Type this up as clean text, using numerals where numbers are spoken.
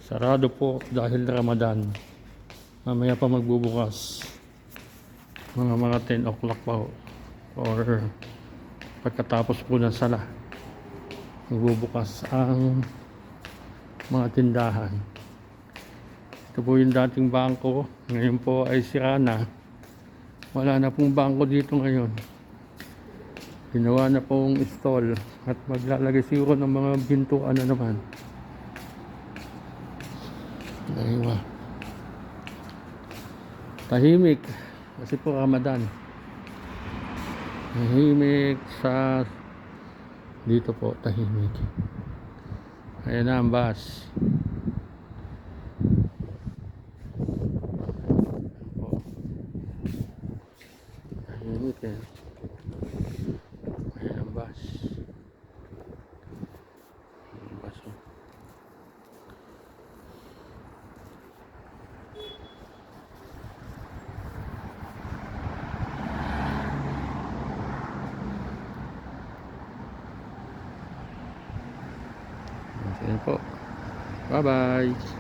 Sarado po dahil Ramadan. Mamaya pa magbubukas. Mga 10 o'clock pa ho. Or pagkatapos po ng sala, magbubukas ang mga tindahan. Ito po yung dating bangko. Ngayon po ay sira na. Wala na pong bangko dito ngayon. Ginawa na pong stall at maglalagay siguro ng mga bintuan na naman. Aywa. Tahimik kasi po Ramadan. Tahimik sa dito po, tahimik. Ayan na ang bus. Tahimik eh. Ayan ang bus. Ang bus oh. Ayan po. Bye bye.